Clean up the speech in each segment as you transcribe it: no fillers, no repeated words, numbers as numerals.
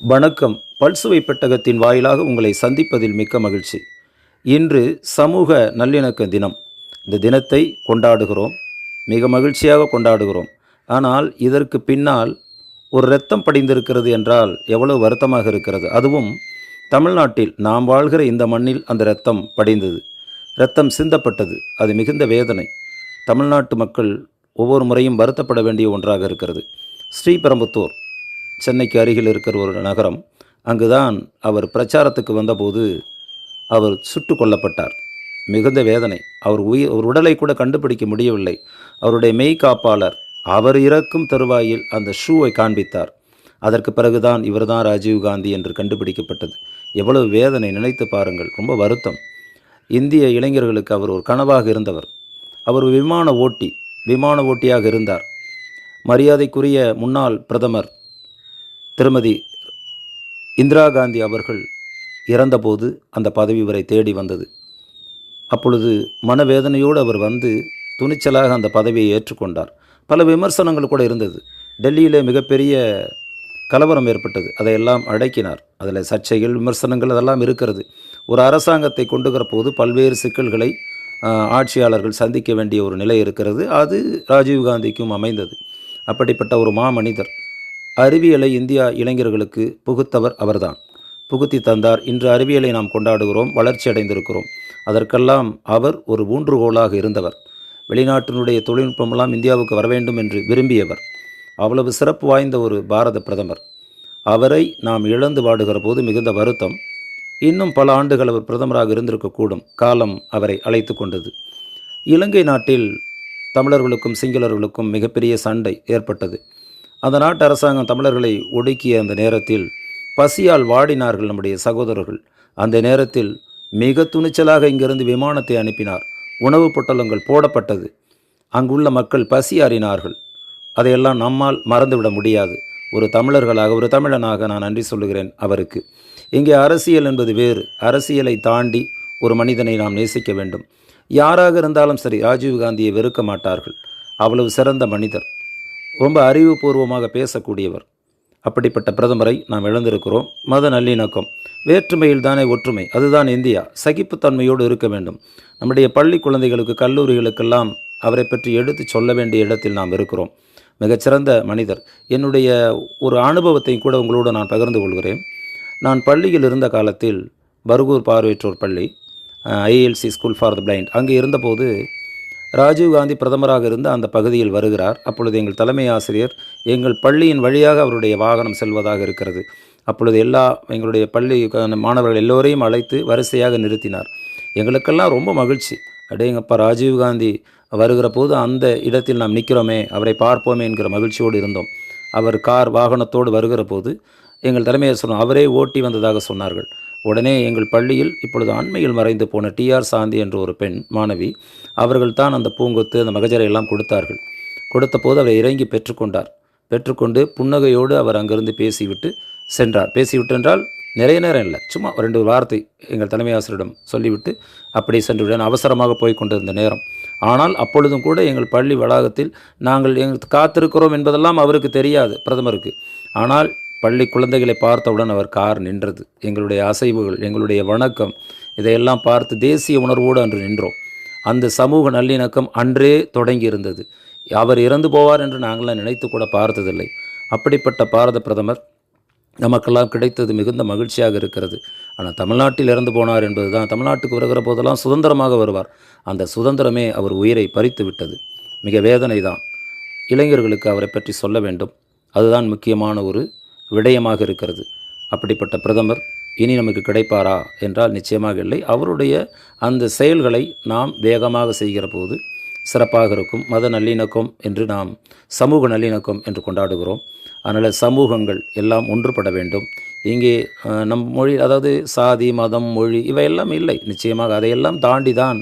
வணக்கம். பல்சுவை பெட்டகத்தின் வாயிலாக உங்களை சந்திப்பதில் மிக்க மகிழ்ச்சி. இன்று சமூக நல்லிணக்க தினம். இந்த தினத்தை கொண்டாடுகிறோம். மிக மகிழ்ச்சியாக கொண்டாடுகிறோம். ஆனால் இதற்கு பின்னால் ஒரு இரத்தம் படிந்திருக்கிறது என்றால் எவ்வளவு வருத்தமாக இருக்கிறது. அதுவும் தமிழ்நாட்டில் நாம் வாழ்கிற இந்த மண்ணில் அந்த இரத்தம் படிந்தது. இரத்தம் சிந்தப்பட்டது. அது மிகுந்த வேதனை. தமிழ்நாட்டு மக்கள் ஒவ்வொரு முறையும் வருத்தப்பட வேண்டிய ஒன்றாக இருக்கிறது. ஸ்ரீபெரும்புத்தூர் சென்னைக்கு அருகில் இருக்கிற ஒரு நகரம். அங்குதான் அவர் பிரச்சாரத்துக்கு வந்தபோது அவர் சுட்டு கொல்லப்பட்டார். மிகுந்த வேதனை. அவர் உடலை கூட கண்டுபிடிக்க முடியவில்லை. அவருடைய மெய்காப்பாளர் அவர் இறக்கும் தருவாயில் அந்த ஷூவை காண்பித்தார். அதற்கு பிறகுதான் இவர்தான் ராஜீவ்காந்தி என்று கண்டுபிடிக்கப்பட்டது. எவ்வளவு வேதனை நினைத்து பாருங்கள். ரொம்ப வருத்தம். இந்திய இளைஞர்களுக்கு அவர் ஒரு கனவாக இருந்தவர். அவர் விமான ஓட்டியாக இருந்தார். மரியாதைக்குரிய முன்னாள் பிரதமர் திருமதி இந்திரா காந்தி அவர்கள் இறந்தபோது அந்த பதவி வரை தேடி வந்தது. அப்பொழுது மனவேதனையோடு அவர் வந்து துணிச்சலாக அந்த பதவியை ஏற்றுக்கொண்டார். பல விமர்சனங்கள் கூட இருந்தது. டெல்லியிலே மிகப்பெரிய கலவரம் ஏற்பட்டது. அதையெல்லாம் அடக்கினார். அதில் சர்ச்சைகள், விமர்சனங்கள் அதெல்லாம் இருக்கிறது. ஒரு அரசாங்கத்தை கொண்டுகிற போது பல்வேறு சிக்கல்களை ஆட்சியாளர்கள் சந்திக்க வேண்டிய ஒரு நிலை இருக்கிறது. அது ராஜீவ்காந்திக்கும் அமைந்தது. அப்படிப்பட்ட ஒரு மாமனிதர். அறிவியலை இந்தியா இளைஞர்களுக்கு புகுத்தவர் அவர்தான். புகுத்தி தந்தார். இன்று அறிவியலை நாம் கொண்டாடுகிறோம், வளர்ச்சி அடைந்திருக்கிறோம். அதற்கெல்லாம் அவர் ஒரு ஊன்றுகோலாக இருந்தவர். வெளிநாட்டினுடைய தொழில்நுட்பமெல்லாம் இந்தியாவுக்கு வர வேண்டும் என்று விரும்பியவர். அவ்வளவு சிறப்பு வாய்ந்த ஒரு பாரத பிரதமர். அவரை நாம் இழந்து வாடுகிற போது மிகுந்த வருத்தம். இன்னும் பல ஆண்டுகள் அவர் பிரதமராக இருந்திருக்கக்கூடும். காலம் அவரை அழைத்து கொண்டது. இலங்கை நாட்டில் தமிழர்களுக்கும் சிங்களர்களுக்கும் மிகப்பெரிய சண்டை ஏற்பட்டது. அந்த நாட்டு அரசாங்கம் தமிழர்களை ஒடுக்கிய அந்த நேரத்தில் பசியால் வாடினார்கள் நம்முடைய சகோதரர்கள். அந்த நேரத்தில் மிக துணிச்சலாக இங்கிருந்து விமானத்தை அனுப்பினார். உணவுப் பொட்டலங்கள் போடப்பட்டது. அங்குள்ள மக்கள் பசி அறினார்கள். அதையெல்லாம் நம்மால் மறந்துவிட முடியாது. ஒரு தமிழர்களாக, ஒரு தமிழனாக நான் நன்றி சொல்லுகிறேன் அவருக்கு. இங்கே அரசியல் என்பது வேறு. அரசியலை தாண்டி ஒரு மனிதனை நாம் நேசிக்க வேண்டும். யாராக இருந்தாலும் சரி, ராஜீவ்காந்தியை வெறுக்க மாட்டார்கள். அவ்வளவு சிறந்த மனிதர். ரொம்ப அறிவுபூர்வமாக பேசக்கூடியவர். அப்படிப்பட்ட பிரதமரை நாம் இழந்திருக்கிறோம். மத நல்லிணக்கம், வேற்றுமையில் தானே ஒற்றுமை. அதுதான் இந்தியா. சகிப்புத்தன்மையோடு இருக்க வேண்டும். நம்முடைய பள்ளி குழந்தைகளுக்கு, கல்லூரிகளுக்கெல்லாம் அவரை பற்றி எடுத்து சொல்ல வேண்டிய இடத்தில் நாம் இருக்கிறோம். மிகச்சிறந்த மனிதர். என்னுடைய ஒரு அனுபவத்தை கூட உங்களோடு நான் பகிர்ந்து கொள்கிறேன். நான் பள்ளியில் இருந்த காலத்தில் பர்கூர் பார்வையற்றோர் பள்ளி, ILC school for the blind, அங்கே இருந்தபோது ராஜீவ்காந்தி பிரதமராக இருந்து அந்த பகுதியில் வருகிறார். அப்பொழுது எங்கள் தலைமை ஆசிரியர் எங்கள் பள்ளியின் வழியாக அவருடைய வாகனம் செல்வதாக இருக்கிறது. அப்பொழுது எங்களுடைய பள்ளி மாணவர்கள் எல்லோரையும் அழைத்து வரிசையாக நிறுத்தினார். எங்களுக்கெல்லாம் ரொம்ப மகிழ்ச்சி. அடேங்கப்பா, ராஜீவ்காந்தி வருகிற போது அந்த இடத்தில் நாம் நிற்கிறோமே, அவரை பார்ப்போமே என்கிற மகிழ்ச்சியோடு இருந்தோம். அவர் வாகனத்தோடு வருகிற போது எங்கள் தலைமையார் சொன்னார், அவரே ஓட்டி வந்ததாக சொன்னார்கள். உடனே எங்கள் பள்ளியில் இப்பொழுது அண்மையில் மறைந்து போன டிஆர் சாந்தி என்ற ஒரு பெண் மாணவி, அவர்கள் தான் அந்த பூங்கொத்து, அந்த மகஜரை எல்லாம் கொடுத்தார்கள். கொடுத்த போது அவரை இறங்கி பெற்றுக்கொண்டு புன்னகையோடு அவர் அங்கிருந்து பேசிவிட்டு சென்றார். பேசிவிட்டு என்றால் நிறைய நேரம் இல்லை, சும்மா 2 வார்த்தை எங்கள் தலைமை ஆசிரியரிடம் சொல்லிவிட்டு அப்படி சென்று விட அவசரமாக போய் கொண்டிருந்த நேரம். ஆனால் அப்பொழுதும் கூட எங்கள் பள்ளி வளாகத்தில் நாங்கள் காத்திருக்கிறோம் என்பதெல்லாம் அவருக்கு தெரியாது, பிரதமருக்கு. ஆனால் பள்ளி குழந்தைகளை பார்த்தவுடன் அவர் கார் நின்றது. எங்களுடைய அசைவுகள், எங்களுடைய வணக்கம், இதையெல்லாம் பார்த்து தேசிய உணர்வோடு அன்று நின்றோம். அந்த சமூக நல்லிணக்கம் அன்றே தொடங்கி இருந்தது. அவர் இறந்து போவார் என்று நாங்களாம் நினைத்து கூட பார்த்ததில்லை. அப்படிப்பட்ட பாரத பிரதமர் நமக்கெல்லாம் கிடைத்தது மிகுந்த மகிழ்ச்சியாக இருக்கிறது. ஆனால் தமிழ்நாட்டில் இறந்து போனார் என்பது தான். தமிழ்நாட்டுக்கு வருகிற போதெல்லாம் சுதந்திரமாக வருவார். அந்த சுதந்திரமே அவர் உயிரை பறித்து விட்டது. மிக வேதனை தான். இளைஞர்களுக்கு அவரை பற்றி சொல்ல வேண்டும். அதுதான் முக்கியமான ஒரு விடயமாக இருக்கிறது. அப்படிப்பட்ட பிரதமர் இனி நமக்கு கிடைப்பாரா என்றால் நிச்சயமாக இல்லை. அவருடைய அந்த செயல்களை நாம் வேகமாக செய்கிற போது சிறப்பாக இருக்கும். மத நல்லிணக்கம் என்று நாம் சமூக நல்லிணக்கம் என்று கொண்டாடுகிறோம். அதனால் சமூகங்கள் எல்லாம் ஒன்றுபட வேண்டும். இங்கே நம் மொழி, அதாவது சாதி, மதம், மொழி இவையெல்லாம் இல்லை. நிச்சயமாக அதையெல்லாம் தாண்டி தான்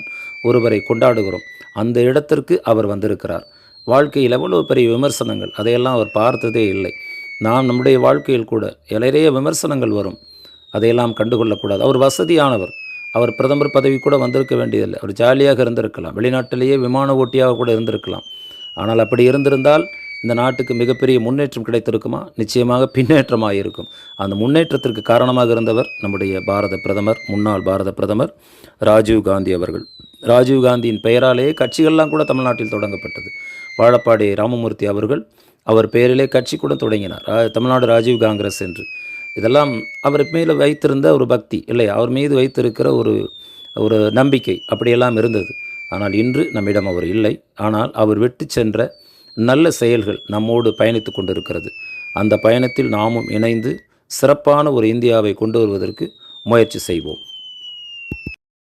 ஒருவரை கொண்டாடுகிறோம். அந்த இடத்திற்கு அவர் வந்திருக்கிறார். வாழ்க்கையில் எவ்வளோ பெரிய விமர்சனங்கள், அதையெல்லாம் அவர் பார்த்ததே இல்லை. நாம் நம்முடைய வாழ்க்கையில் கூட நிறைய விமர்சனங்கள் வரும். அதையெல்லாம் கண்டுகொள்ளக்கூடாது. அவர் வசதியானவர். அவர் பிரதமர் பதவி கூட வந்திருக்க வேண்டியதில்லை. அவர் ஜாலியாக இருந்திருக்கலாம். வெளிநாட்டிலேயே விமான ஓட்டியாக கூட இருந்திருக்கலாம். ஆனால் அப்படி இருந்திருந்தால் இந்த நாட்டுக்கு மிகப்பெரிய முன்னேற்றம் கிடைத்திருக்குமா? நிச்சயமாக பின்னேற்றமாக இருக்கும். அந்த முன்னேற்றத்திற்கு காரணமாக இருந்தவர் நம்முடைய பாரத பிரதமர், முன்னாள் பாரத பிரதமர் ராஜீவ் காந்தி அவர்கள். ராஜீவ் காந்தியின் பெயராலேயே கட்சிகள்லாம் கூட தமிழ்நாட்டில் தொடங்கப்பட்டது. வாழப்பாடி ராமமூர்த்தி அவர்கள் அவர் பெயரிலே கட்சி கூட தொடங்கினார், தமிழ்நாடு ராஜீவ் காங்கிரஸ் என்று. இதெல்லாம் அவர் மேலே வைத்திருந்த ஒரு பக்தி இல்லையா, அவர் மீது வைத்திருக்கிற ஒரு ஒரு நம்பிக்கை அப்படியெல்லாம் இருந்தது. ஆனால் இன்று நம்மிடம் அவர் இல்லை. ஆனால் அவர் விட்டு சென்ற நல்ல செயல்கள் நம்மோடு பயணித்து கொண்டிருக்கிறது. அந்த பயணத்தில் நாமும் இணைந்து சிறப்பான ஒரு இந்தியாவை கொண்டு வருவதற்கு முயற்சி செய்வோம்.